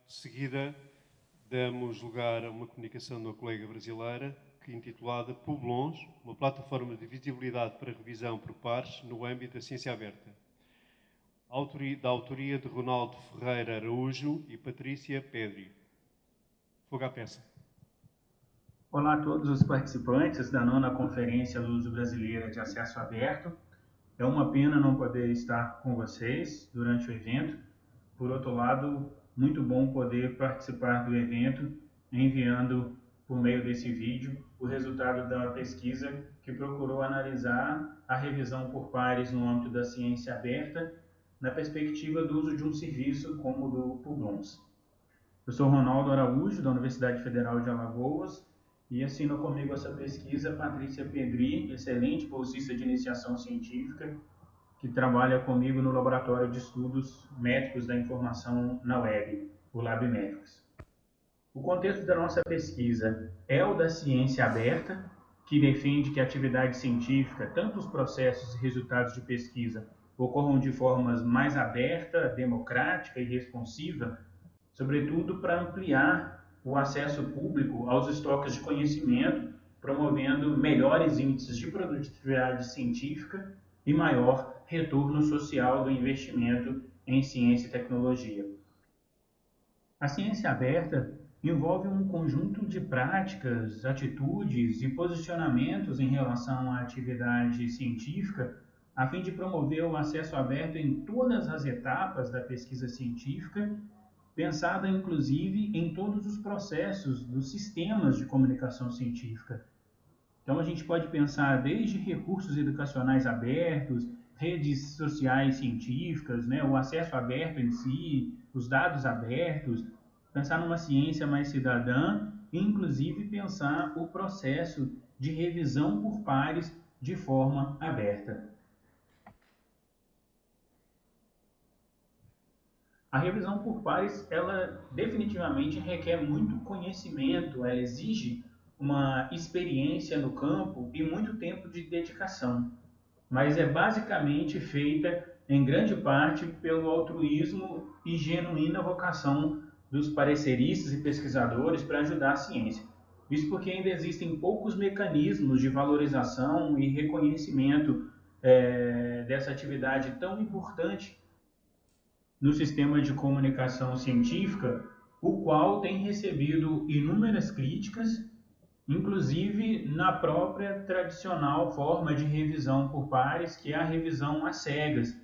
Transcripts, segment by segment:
De seguida, damos lugar a uma comunicação de uma colega brasileira, intitulada Publons, uma plataforma de visibilidade para revisão por pares no âmbito da ciência aberta. Da autoria de Ronaldo Ferreira Araújo e Patrícia Pedri. Fogo à peça. Olá a todos os participantes da 9ª Conferência Luso-Brasileira de Acesso Aberto. É uma pena não poder estar com vocês durante o evento. Por outro lado, muito bom poder participar do evento, enviando por meio desse vídeo o resultado da pesquisa que procurou analisar a revisão por pares no âmbito da ciência aberta, na perspectiva do uso de um serviço como o do Publons. Eu sou Ronaldo Araújo, da Universidade Federal de Alagoas, e assina comigo essa pesquisa Patrícia Pedri, excelente bolsista de iniciação científica, que trabalha comigo no Laboratório de Estudos Métricos da Informação na Web, o LabMétricos. O contexto da nossa pesquisa é o da ciência aberta, que defende que a atividade científica, tanto os processos e resultados de pesquisa, ocorram de formas mais aberta, democrática e responsiva, sobretudo para ampliar o acesso público aos estoques de conhecimento, promovendo melhores índices de produtividade científica e maior retorno social do investimento em ciência e tecnologia. A ciência aberta envolve um conjunto de práticas, atitudes e posicionamentos em relação à atividade científica, a fim de promover o acesso aberto em todas as etapas da pesquisa científica, pensada inclusive em todos os processos dos sistemas de comunicação científica. Então a gente pode pensar desde recursos educacionais abertos, redes sociais científicas, o acesso aberto em si, os dados abertos, pensar numa ciência mais cidadã e inclusive pensar o processo de revisão por pares de forma aberta. A revisão por pares, ela definitivamente requer muito conhecimento, ela exige uma experiência no campo e muito tempo de dedicação, mas é basicamente feita em grande parte pelo altruísmo e genuína vocação dos pareceristas e pesquisadores para ajudar a ciência. Isso porque ainda existem poucos mecanismos de valorização e reconhecimento dessa atividade tão importante no sistema de comunicação científica, o qual tem recebido inúmeras críticas, inclusive na própria tradicional forma de revisão por pares, que é a revisão às cegas,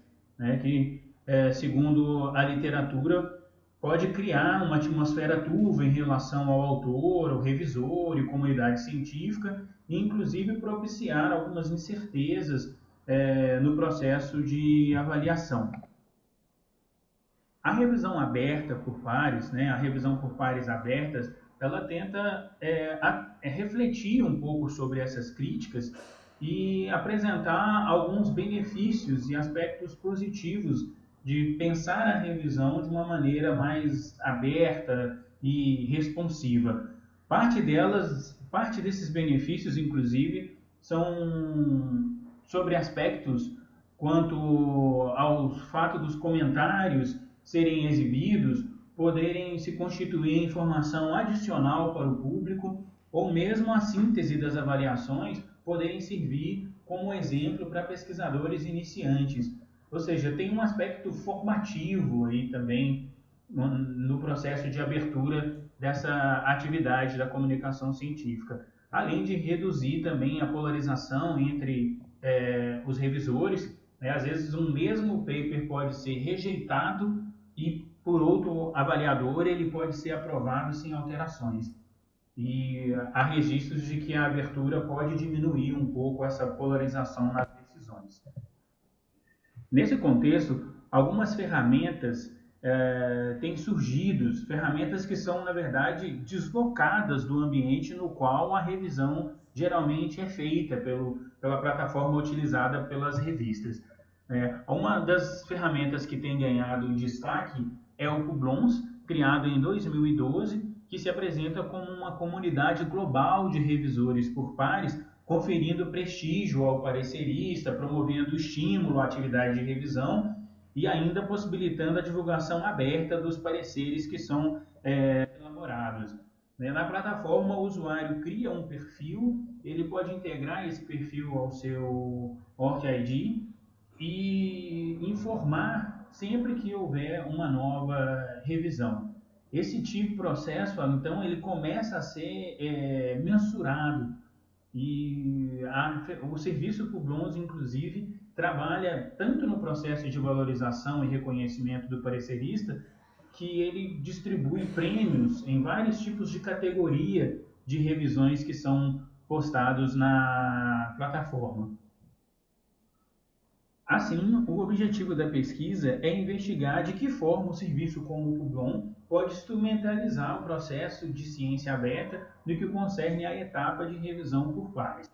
que, segundo a literatura, pode criar uma atmosfera turva em relação ao autor, ao revisor e comunidade científica, e inclusive propiciar algumas incertezas no processo de avaliação. A revisão aberta por pares, a revisão por pares abertas, ela tenta refletir um pouco sobre essas críticas e apresentar alguns benefícios e aspectos positivos de pensar a revisão de uma maneira mais aberta e responsiva. Parte desses benefícios, inclusive, são sobre aspectos quanto ao fato dos comentários serem exibidos, poderem se constituir em informação adicional para o público, ou mesmo a síntese das avaliações poderem servir como exemplo para pesquisadores iniciantes. Ou seja, tem um aspecto formativo aí também no processo de abertura dessa atividade da comunicação científica, além de reduzir também a polarização entre os revisores. Às vezes um mesmo paper pode ser rejeitado e por outro avaliador ele pode ser aprovado sem alterações. E há registros de que a abertura pode diminuir um pouco essa polarização nas decisões. Nesse contexto, algumas ferramentas têm surgido, ferramentas que são, na verdade, deslocadas do ambiente no qual a revisão geralmente é feita pela plataforma utilizada pelas revistas. Uma das ferramentas que tem ganhado destaque é o Publons, criado em 2012, que se apresenta como uma comunidade global de revisores por pares, conferindo prestígio ao parecerista, promovendo estímulo à atividade de revisão e ainda possibilitando a divulgação aberta dos pareceres que são elaborados. Né? Na plataforma, o usuário cria um perfil, ele pode integrar esse perfil ao seu OrchID e informar sempre que houver uma nova revisão. Esse tipo de processo, então, ele começa a ser mensurado e o serviço Publons, inclusive, trabalha tanto no processo de valorização e reconhecimento do parecerista, que ele distribui prêmios em vários tipos de categoria de revisões que são postados na plataforma. Assim, o objetivo da pesquisa é investigar de que forma o serviço como o Publon pode instrumentalizar o processo de ciência aberta no que concerne à etapa de revisão por pares.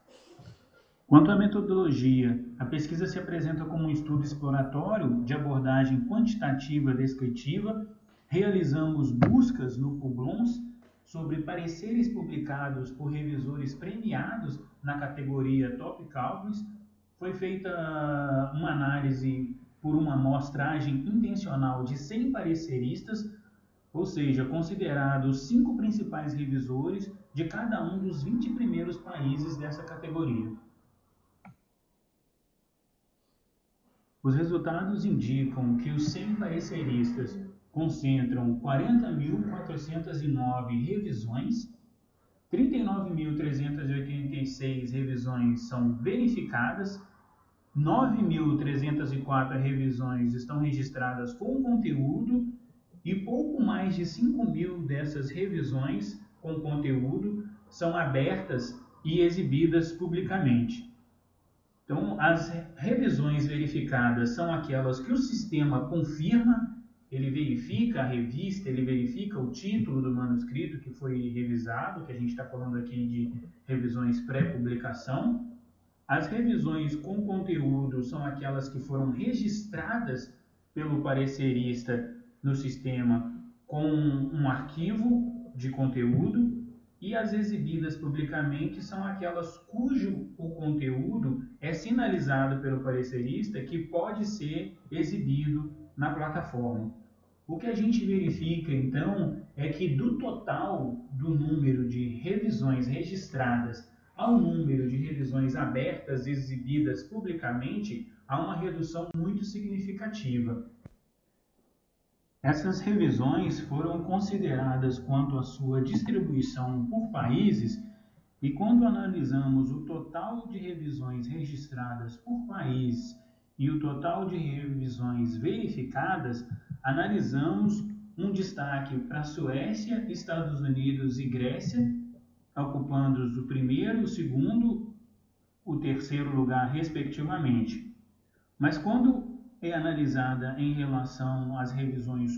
Quanto à metodologia, a pesquisa se apresenta como um estudo exploratório de abordagem quantitativa descritiva. Realizamos buscas no Publons sobre pareceres publicados por revisores premiados na categoria Top Cálculos. Foi feita uma análise por uma amostragem intencional de 100 pareceristas, ou seja, considerados 5 principais revisores de cada um dos 20 primeiros países dessa categoria. Os resultados indicam que os 100 pareceristas concentram 40.409 revisões, 39.386 revisões são verificadas, 9.304 revisões estão registradas com conteúdo e pouco mais de 5.000 dessas revisões com conteúdo são abertas e exibidas publicamente. Então, as revisões verificadas são aquelas que o sistema confirma, ele verifica a revista, ele verifica o título do manuscrito que foi revisado, que a gente está falando aqui de revisões pré-publicação. As revisões com conteúdo são aquelas que foram registradas pelo parecerista no sistema com um arquivo de conteúdo, e as exibidas publicamente são aquelas cujo o conteúdo é sinalizado pelo parecerista que pode ser exibido na plataforma. O que a gente verifica, então, é que do total do número de revisões registradas ao número de revisões abertas exibidas publicamente, há uma redução muito significativa. Essas revisões foram consideradas quanto à sua distribuição por países, e quando analisamos o total de revisões registradas por país e o total de revisões verificadas, analisamos um destaque para a Suécia, Estados Unidos e Grécia, ocupando o primeiro, o segundo, o terceiro lugar, respectivamente. Mas quando é analisada em relação às revisões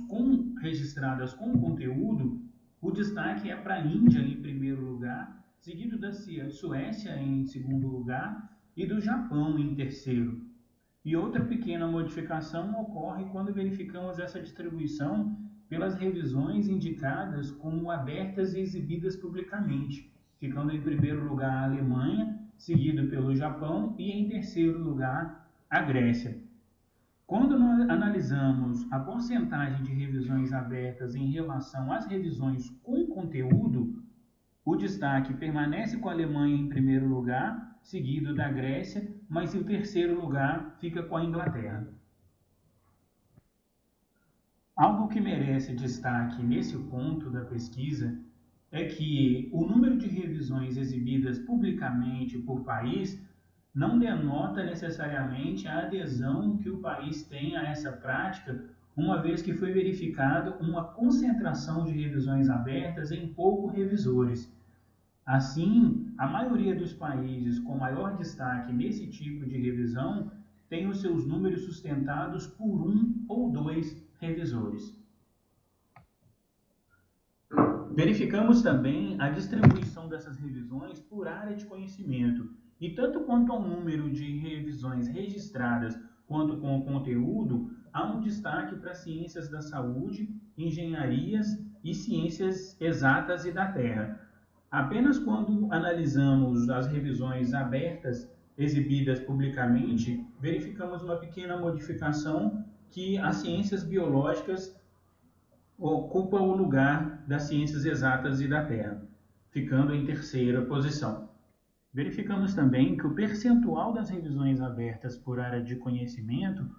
registradas com conteúdo, o destaque é para a Índia em primeiro lugar, seguido da Suécia em segundo lugar e do Japão em terceiro. E outra pequena modificação ocorre quando verificamos essa distribuição pelas revisões indicadas como abertas e exibidas publicamente, ficando em primeiro lugar a Alemanha, seguido pelo Japão, e em terceiro lugar a Grécia. Quando nós analisamos a porcentagem de revisões abertas em relação às revisões com conteúdo, o destaque permanece com a Alemanha em primeiro lugar, seguido da Grécia, mas o terceiro lugar fica com a Inglaterra. Algo que merece destaque nesse ponto da pesquisa é que o número de revisões exibidas publicamente por país não denota necessariamente a adesão que o país tem a essa prática, uma vez que foi verificado uma concentração de revisões abertas em poucos revisores. Assim, a maioria dos países com maior destaque nesse tipo de revisão tem os seus números sustentados por 1 ou 2 revisores. Verificamos também a distribuição dessas revisões por área de conhecimento, e tanto quanto ao número de revisões registradas quanto com o conteúdo, há um destaque para ciências da saúde, engenharias e ciências exatas e da terra. Apenas quando analisamos as revisões abertas exibidas publicamente, verificamos uma pequena modificação, que as ciências biológicas ocupa o lugar das ciências exatas e da Terra, ficando em terceira posição. Verificamos também que o percentual das revisões abertas por área de conhecimento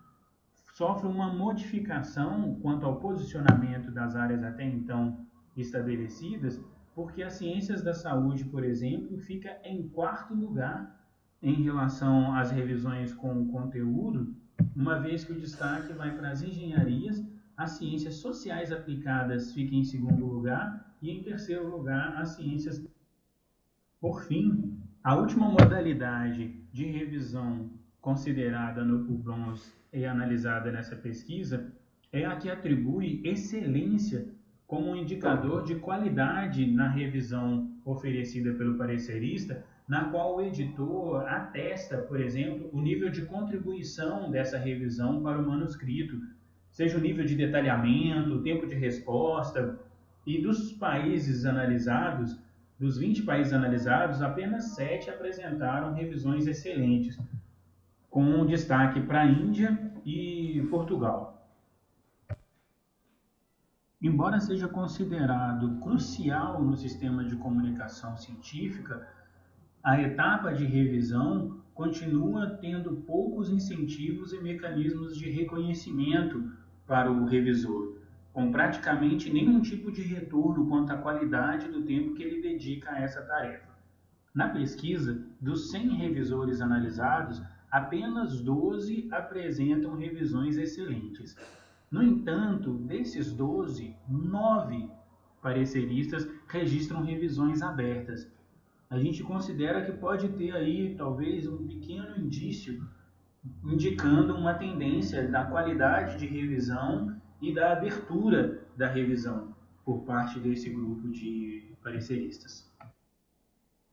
sofre uma modificação quanto ao posicionamento das áreas até então estabelecidas, porque as ciências da saúde, por exemplo, fica em quarto lugar em relação às revisões com conteúdo, uma vez que o destaque vai para as engenharias, as ciências sociais aplicadas fica em segundo lugar e em terceiro lugar as ciências. Por fim, a última modalidade de revisão considerada no PUBLONS e analisada nessa pesquisa é a que atribui excelência como um indicador de qualidade na revisão oferecida pelo parecerista, na qual o editor atesta, por exemplo, o nível de contribuição dessa revisão para o manuscrito, seja o nível de detalhamento, o tempo de resposta, e dos países analisados, dos 20 países analisados, apenas 7 apresentaram revisões excelentes, com destaque para a Índia e Portugal. Embora seja considerado crucial no sistema de comunicação científica, a etapa de revisão continua tendo poucos incentivos e mecanismos de reconhecimento para o revisor, com praticamente nenhum tipo de retorno quanto à qualidade do tempo que ele dedica a essa tarefa. Na pesquisa, dos 100 revisores analisados, apenas 12 apresentam revisões excelentes. No entanto, desses 12, 9 pareceristas registram revisões abertas. A gente considera que pode ter aí talvez um pequeno indício indicando uma tendência da qualidade de revisão e da abertura da revisão por parte desse grupo de pareceristas.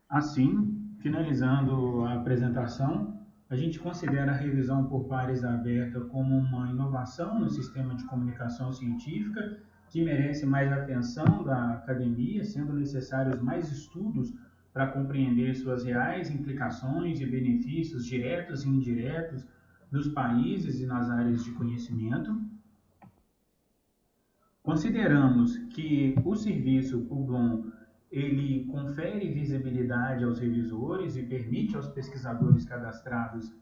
Assim, finalizando a apresentação, a gente considera a revisão por pares aberta como uma inovação no sistema de comunicação científica que merece mais atenção da academia, sendo necessários mais estudos para compreender suas reais implicações e benefícios diretos e indiretos nos países e nas áreas de conhecimento. Consideramos que o serviço PUBLON ele confere visibilidade aos revisores e permite aos pesquisadores cadastrados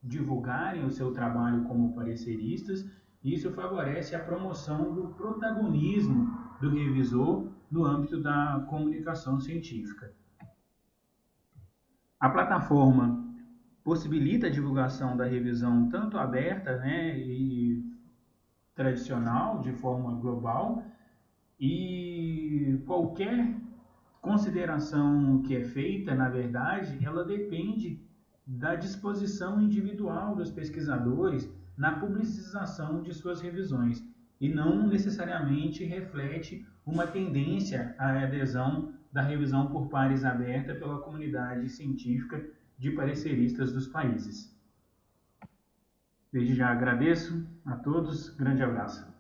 divulgarem o seu trabalho como pareceristas, e isso favorece a promoção do protagonismo do revisor no âmbito da comunicação científica. A plataforma possibilita a divulgação da revisão tanto aberta, e tradicional, de forma global, e qualquer consideração que é feita, na verdade, ela depende da disposição individual dos pesquisadores na publicização de suas revisões e não necessariamente reflete uma tendência à adesão da revisão por pares aberta pela comunidade científica de pareceristas dos países. Desde já agradeço a todos, grande abraço.